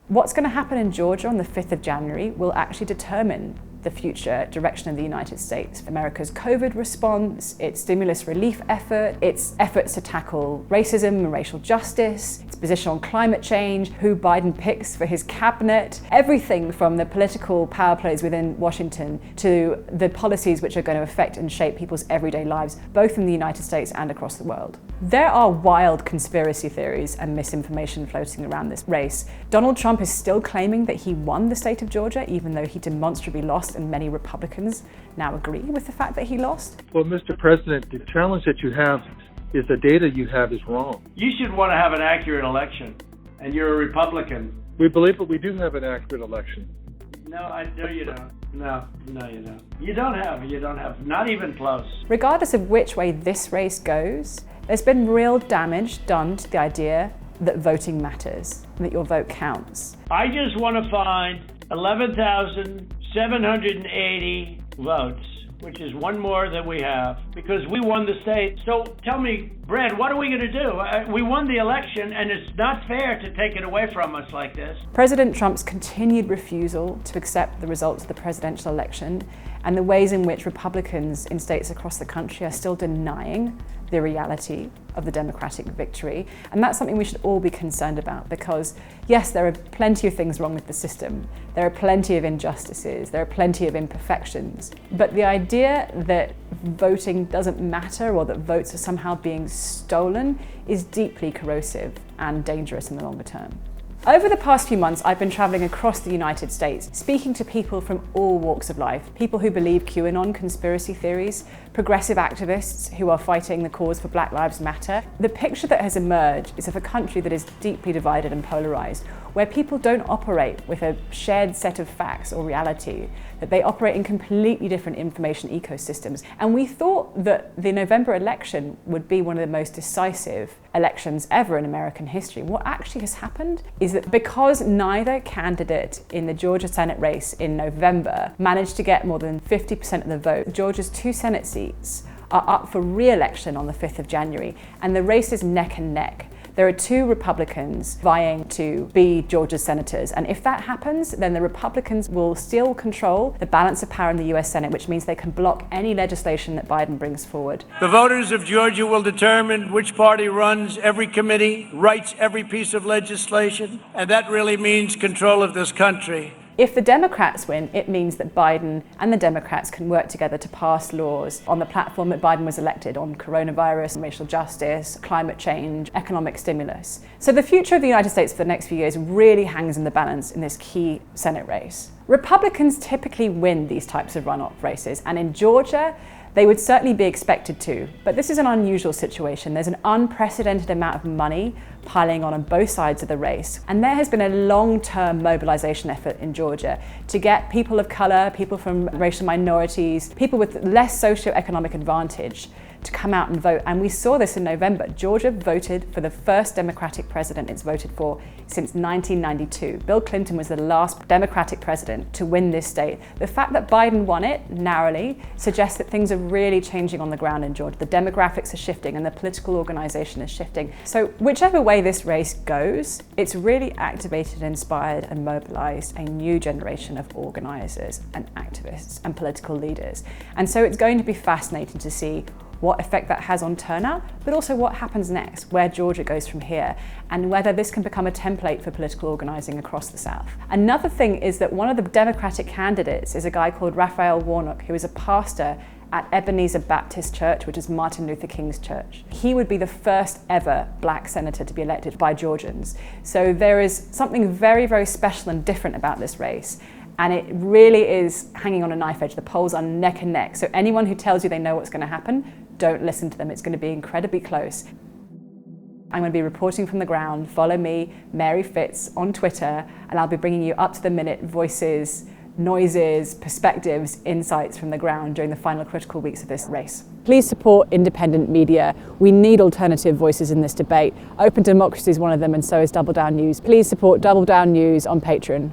What's going to happen in Georgia on the 5th of January will actually determine the future direction of the United States. America's COVID response, its stimulus relief effort, its efforts to tackle racism and racial justice, its position on climate change, who Biden picks for his cabinet, everything from the political power plays within Washington to the policies which are going to affect and shape people's everyday lives, both in the United States and across the world. There are wild conspiracy theories and misinformation floating around this race. Donald Trump is still claiming that he won the state of Georgia, even though he demonstrably lost, and many Republicans now agree with the fact that he lost. Well, Mr. President, the challenge that you have is the data you have is wrong. You should want to have an accurate election, and you're a Republican. We believe that we do have an accurate election. No, you don't. No, you don't. You don't have, not even close. Regardless of which way this race goes, there's been real damage done to the idea that voting matters, that your vote counts. I just want to find 11,780 votes, which is one more than we have, because we won the state. So tell me, Brad, what are we going to do? We won the election, and it's not fair to take it away from us like this. President Trump's continued refusal to accept the results of the presidential election and the ways in which Republicans in states across the country are still denying the reality of the Democratic victory. And that's something we should all be concerned about, because yes, there are plenty of things wrong with the system. There are plenty of injustices. There are plenty of imperfections. But the idea that voting doesn't matter or that votes are somehow being stolen is deeply corrosive and dangerous in the longer term. Over the past few months, I've been traveling across the United States, speaking to people from all walks of life, people who believe QAnon conspiracy theories, progressive activists who are fighting the cause for Black Lives Matter. The picture that has emerged is of a country that is deeply divided and polarized, where people don't operate with a shared set of facts or reality, that they operate in completely different information ecosystems. And we thought that the November election would be one of the most decisive elections ever in American history. What actually has happened is that because neither candidate in the Georgia Senate race in November managed to get more than 50% of the vote, Georgia's 2 Senate seats are up for re-election on the 5th of January, and the race is neck and neck. There are 2 Republicans vying to be Georgia's senators, and if that happens, then the Republicans will still control the balance of power in the US Senate, which means they can block any legislation that Biden brings forward. The voters of Georgia will determine which party runs every committee, writes every piece of legislation, and that really means control of this country. If the Democrats win, it means that Biden and the Democrats can work together to pass laws on the platform that Biden was elected on: coronavirus, racial justice, climate change, economic stimulus. So the future of the United States for the next few years really hangs in the balance in this key Senate race. Republicans typically win these types of runoff races, and in Georgia, they would certainly be expected to, but this is an unusual situation. There's an unprecedented amount of money piling on both sides of the race. And there has been a long-term mobilization effort in Georgia to get people of color, people from racial minorities, people with less socioeconomic advantage to come out and vote. And we saw this in November. Georgia voted for the first Democratic president it's voted for since 1992. Bill Clinton was the last Democratic president to win this state. The fact that Biden won it narrowly suggests that things are really changing on the ground in Georgia. The demographics are shifting and the political organization is shifting. So whichever way this race goes, it's really activated, inspired, and mobilized a new generation of organizers and activists and political leaders. And so it's going to be fascinating to see what effect that has on turnout, but also what happens next, where Georgia goes from here, and whether this can become a template for political organizing across the South. Another thing is that one of the Democratic candidates is a guy called Raphael Warnock, who is a pastor at Ebenezer Baptist Church, which is Martin Luther King's church. He would be the first ever black senator to be elected by Georgians. So there is something very, very special and different about this race. And it really is hanging on a knife edge. The polls are neck and neck. So anyone who tells you they know what's going to happen, don't listen to them. It's going to be incredibly close. I'm going to be reporting from the ground. Follow me, Mary Fitz, on Twitter, and I'll be bringing you up-to-the-minute voices, noises, perspectives, insights from the ground during the final critical weeks of this race. Please support independent media. We need alternative voices in this debate. Open Democracy is one of them, and so is Double Down News. Please support Double Down News on Patreon.